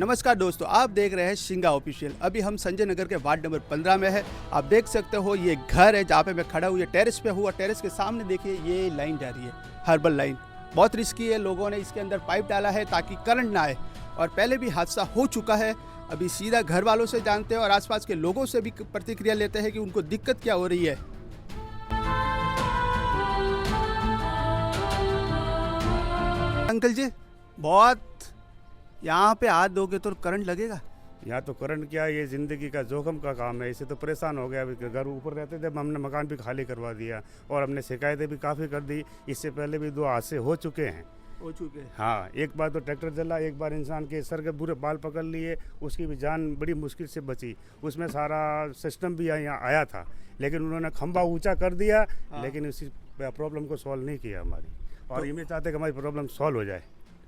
नमस्कार दोस्तों, आप देख रहे हैं शिंगा ऑफिशियल। अभी हम संजय नगर के वार्ड नंबर 15 में है। आप देख सकते हो ये घर है जहाँ पे मैं खड़ा हूँ। ये टेरेस पे हूँ और टेरेस के सामने देखिए ये लाइन जा रही है, हर्बल लाइन। बहुत रिस्की है। लोगों ने इसके अंदर पाइप डाला है ताकि करंट ना आए और पहले भी हादसा हो चुका है। अभी सीधा घर वालों से जानते हैं और आसपास के लोगों से भी प्रतिक्रिया लेते हैं कि उनको दिक्कत क्या हो रही है। अंकल जी, बहुत यहाँ पे हाथ दोगे तो करंट लगेगा? यहाँ तो करंट क्या, ये ज़िंदगी का जोखम का काम है। इससे तो परेशान हो गया। अभी घर ऊपर रहते थे, हमने मकान भी खाली करवा दिया और हमने शिकायतें भी काफ़ी कर दी। इससे पहले भी 2 हादसे हो चुके हैं। हाँ, एक बार तो ट्रैक्टर चला, एक बार इंसान के सर के पूरे बाल पकड़ लिए, उसकी भी जान बड़ी मुश्किल से बची। उसमें सारा सिस्टम भी यहाँ आया था, लेकिन उन्होंने खंभा ऊंचा कर दिया। लेकिन उसी प्रॉब्लम को सॉल्व नहीं किया हमारी, और ये चाहते कि हमारी प्रॉब्लम सॉल्व हो जाए।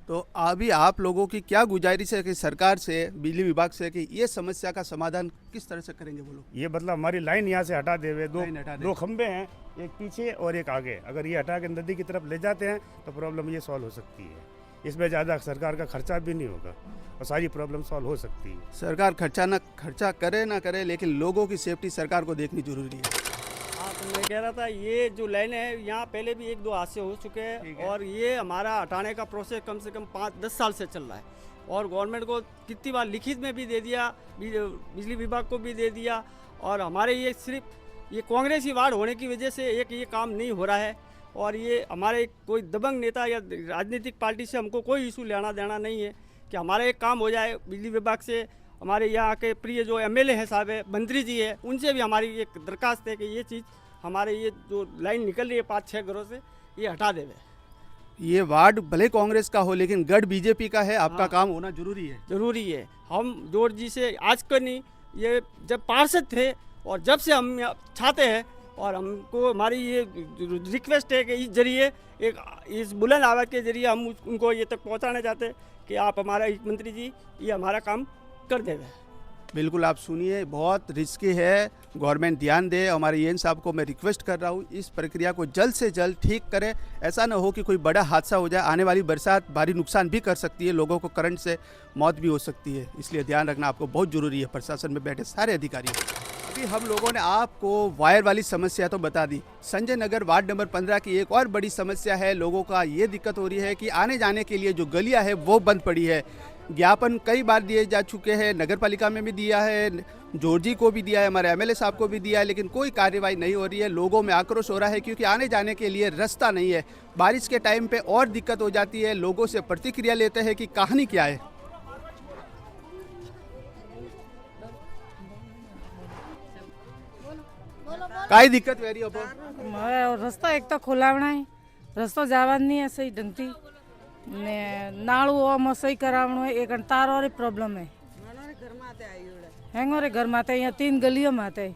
तो अभी आप लोगों की क्या गुजारिश है कि सरकार से, बिजली विभाग से, कि ये समस्या का समाधान किस तरह से करेंगे वो लोग? ये मतलब हमारी लाइन यहाँ से हटा देवे। हटा दे। 2 खंबे हैं, एक पीछे और एक आगे। अगर ये हटा के नदी की तरफ ले जाते हैं तो प्रॉब्लम ये सॉल्व हो सकती है। इसमें ज़्यादा सरकार का खर्चा भी नहीं होगा और सारी प्रॉब्लम सॉल्व हो सकती है। सरकार खर्चा करे ना करे, लेकिन लोगों की सेफ्टी सरकार को देखनी जरूरी है। हाँ, तो मैं कह रहा था ये जो लाइन है यहाँ पहले भी 1-2 हादसे हो चुके हैं और ये हमारा हटाने का प्रोसेस कम से कम 5-10 साल से चल रहा है और गवर्नमेंट को कितनी बार लिखित में भी दे दिया, बिजली विभाग को भी दे दिया। और हमारे ये सिर्फ ये कांग्रेसी वार्ड होने की वजह से ये काम नहीं हो रहा है। और ये हमारे कोई दबंग नेता या राजनीतिक पार्टी से हमको कोई इशू लेना देना नहीं है कि हमारा एक काम हो जाए। बिजली विभाग से हमारे यहाँ के प्रिय जो एमएलए हैं साहब है, मंत्री जी है, उनसे भी हमारी एक दरखास्त है कि ये चीज़ हमारे ये जो लाइन निकल रही है 5-6 घरों से, ये हटा देवे। ये वार्ड भले कांग्रेस का हो लेकिन गढ़ बीजेपी का है। आपका काम होना जरूरी है। जरूरी है। हम जोर जी से आज का नहीं, ये जब पार्षद थे और जब से हम चाहते हैं और हमको हमारी ये रिक्वेस्ट है कि इस जरिए इस बुलंद आवाज़ के जरिए हम उनको ये तक पहुँचाना चाहते हैं कि आप हमारा मंत्री जी ये हमारा काम कर देवे। बिल्कुल, आप सुनिए, बहुत रिस्की है। गवर्नमेंट ध्यान दे। हमारे एन साहब को मैं रिक्वेस्ट कर रहा हूँ इस प्रक्रिया को जल्द से जल्द ठीक करें। ऐसा ना हो कि कोई बड़ा हादसा हो जाए। आने वाली बरसात भारी नुकसान भी कर सकती है, लोगों को करंट से मौत भी हो सकती है। इसलिए ध्यान रखना आपको बहुत ज़रूरी है, प्रशासन में बैठे सारे अधिकारी। अभी हम लोगों ने आपको वायर वाली समस्या तो बता दी। संजय नगर वार्ड नंबर 15 की एक और बड़ी समस्या है। लोगों का ये दिक्कत हो रही है कि आने जाने के लिए जो गलियां है वो बंद पड़ी है। ज्ञापन कई बार दिए जा चुके हैं, नगर पालिका में भी दिया है, जोरजी को भी दिया है, हमारे एमएलए साहब को भी दिया है, लेकिन कोई कार्रवाई नहीं हो रही है। लोगों में आक्रोश हो रहा है क्योंकि आने जाने के लिए रास्ता नहीं है। बारिश के टाइम पे और दिक्कत हो जाती है। लोगों से प्रतिक्रिया लेते हैं कि कहानी क्या है। काई दिक्कत हो रही है? रस्ता एक तो खोलावना है, रस्तो जवा नहीं है सही ढंगती ने नाड़ू ओम सही करावनो है। एक तार और प्रॉब्लम है। हेंगोरे घर माते यहाँ 3 गलियों में आते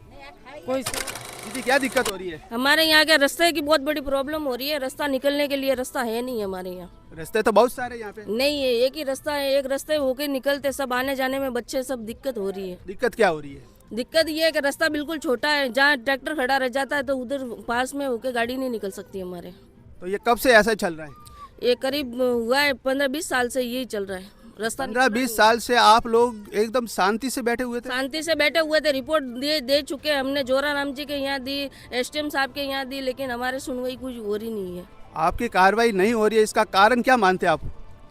कोई। दीदी, क्या दिक्कत हो रही है? हमारे यहाँ के रास्ते की बहुत बड़ी प्रॉब्लम हो रही है। रास्ता निकलने के लिए रास्ता है नहीं हमारे यहाँ। रास्ते तो बहुत सारे यहाँ पे नहीं है, एक ही रास्ता है। एक रास्ते होके निकलते सब आने जाने में बच्चे सब दिक्कत हो रही है। दिक्कत क्या हो रही है? दिक्कत ये है कि रास्ता बिल्कुल छोटा है। जहाँ ट्रैक्टर खड़ा रह जाता है तो उधर पास में होके गाड़ी नहीं निकल सकती हमारे। तो ये कब से ऐसा चल रहा है? ये करीब हुआ है 15-20 साल से यही चल रहा है। रास्ता 15-20 साल से आप लोग एकदम शांति से बैठे हुए थे? शांति से बैठे हुए थे। रिपोर्ट दे चुके हैं हमने। जोरा राम जी के यहाँ दी, एसडीएम साहब के यहाँ दी, लेकिन हमारे सुनवाई कुछ हो रही नहीं है। आपकी कार्रवाई नहीं हो रही है, इसका कारण क्या मानते आप?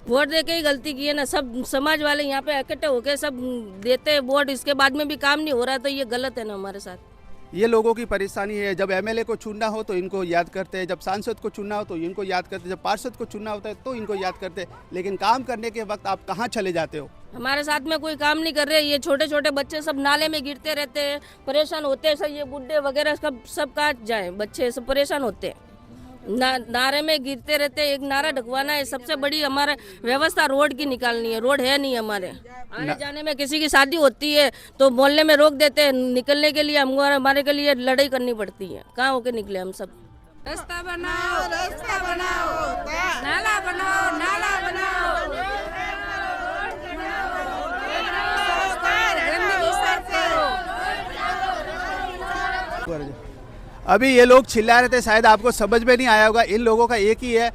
वोट दे के ही गलती की है ना। सब समाज वाले यहाँ पे इकट्ठे होके सब देते हैं वोट, इसके बाद में भी काम नहीं हो रहा, तो ये गलत है ना हमारे साथ। ये लोगों की परेशानी है। जब एमएलए को चुनना हो तो इनको याद करते हैं, जब सांसद को चुनना हो तो इनको याद करते हैं, जब पार्षद को चुनना होता है तो इनको याद करते हैं, लेकिन काम करने के वक्त आप कहाँ चले जाते हो? हमारे साथ में कोई काम नहीं कर रहे। ये छोटे छोटे बच्चे सब नाले में गिरते रहते हैं, परेशान होते हैं सब। ये बुढ़े वगैरह सब कहाँ जाए, बच्चे सब परेशान होते हैं। नारे में गिरते रहते। एक नारा ढकवाना है। सबसे बड़ी हमारा व्यवस्था रोड की निकालनी है। रोड है नहीं हमारे। आने जाने में किसी की शादी होती है तो मोहल्ले में रोक देते हैं। निकलने के लिए हमारे के लिए लड़ाई करनी पड़ती है। कहाँ होके निकले हम सब? रास्ता बनाओ, रास्ता बनाओ, नाला बनाओ, नाला बनाओ। अभी ये लोग चिल्ला रहे थे, शायद आपको समझ में नहीं आया होगा। इन लोगों का एक ही है,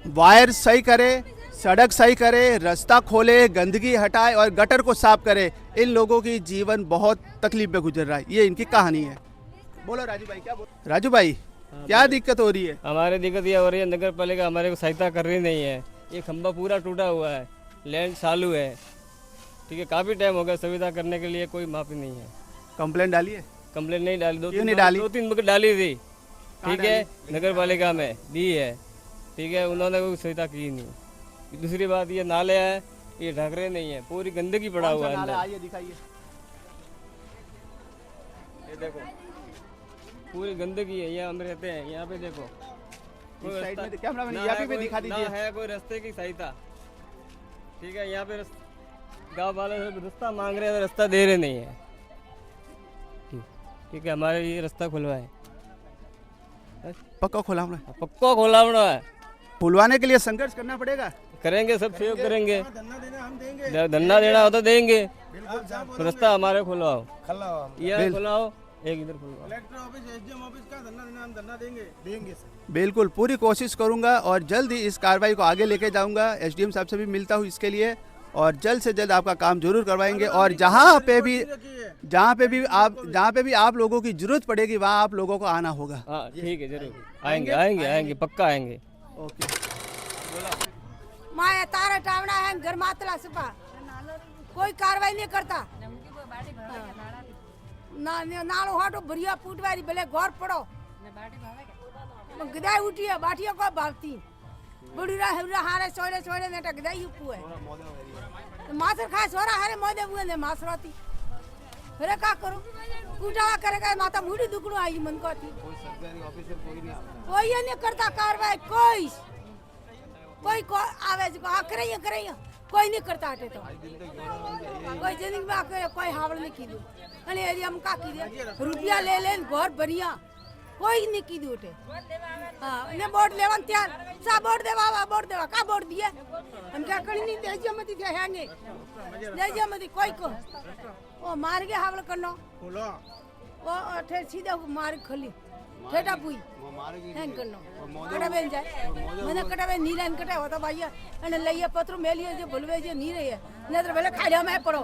वायर सही करे, सड़क सही करे, रास्ता खोले, गंदगी हटाए और गटर को साफ करे। इन लोगों की जीवन बहुत तकलीफ में गुजर रहा है। ये इनकी कहानी है। बोलो राजू भाई, क्या बोलो? राजू भाई, क्या दिक्कत हो रही है? हमारे दिक्कत ये हो रही है, नगर पालिका हमारे को सहायता कर रही नहीं है। ये खंभा पूरा टूटा हुआ है, लैंड चालू है, ठीक है, काफ़ी टाइम हो गया, सुविधा करने के लिए कोई माफी नहीं है। कंप्लेंट डाली है? कंप्लेंट नहीं डाली, क्यों नहीं डाली? 2-3 वक्त डाली थी, ठीक है, नगर पालिका में दी है, ठीक है, उन्होंने कोई सुविधा की नहीं। दूसरी बात ये नाले हैं, ये ढक रहे नहीं है, पूरी गंदगी पड़ा हुआ है अंदर। आइए दिखाइए। ये देखो पूरी गंदगी है, यहाँ हम रहते हैं, यहाँ पे देखो कोई इस साइड रास्ता- में कैमरा मैन ना यहाँ है पे कोई- दिखा ना दीजिए। है कोई रास्ते की सहायता, ठीक है, यहाँ पे गांव वाले सब रास्ता मांग रहे हैं, रास्ता दे रहे नहीं है, ठीक है, हमारे ये रास्ता खुलवाए, पक्का खुला है। पक्का खोलावना है, खुलवाने के लिए संघर्ष करना पड़ेगा। करेंगे, सब सहयोग करेंगे, धरना देना हो तो देंगे, रास्ता हमारे खुलवाओ, ये खुलवाओ, एक इधर खुलवाओ। बिल्कुल पूरी कोशिश करूंगा और जल्द ही इस कार्रवाई को आगे लेके जाऊंगा। एसडीएम साहब से भी मिलता हूं इसके लिए और जल्द से जल्द आपका काम जरूर करवाएंगे। और जहां पे भी आप लोगों की जरूरत पड़ेगी वहां आप लोगों को आना होगा। हाँ ठीक है, जरूर आएंगे, आएंगे, आएंगे, पक्का आएंगे। ओके। माया तारा टावड़ा है घर मातला सपा, कोई कार्रवाई नहीं करता। ना नालो हाटो भरिया फूटवारी भले घर पड़ो गदाई उठी है बाटिया को भागती बुढ़ीरा हेरा हारे सोड़े सोड़े नेटा गदाई उपु है मासर खा सोरा हारे मोदे बुए ने मासराती फिर का करो कुटावा करेगा माता मुड़ी दुकड़ो आई मन को थी कोई ये नहीं करता कार्रवाई, कोई को आवे जो करे कोई नहीं करता हटे तो कोई जिंदगी में आके कोई हावड़ नहीं कीधु अने एरिया में का कीधे रुपया ले ले घर बढ़िया कोई नहीं कीधु उठे। हां ने वोट लेवन त्यार सा वोट देवा का वोट दिए हम क्या करी नहीं देजिया मती थे हैंगे देजिया मती कोई को ओ मार के हावड़ करनो ओ ठे सीधा मार खली ठेटा पुई हैंग करनो कटाबेन जाए मैंने कटाबे नीलान कटा होता भैया अने लइया पत्रो मेलियो जो बोलवे जो नी रही है नहीं तो भले खाड़िया में पड़ो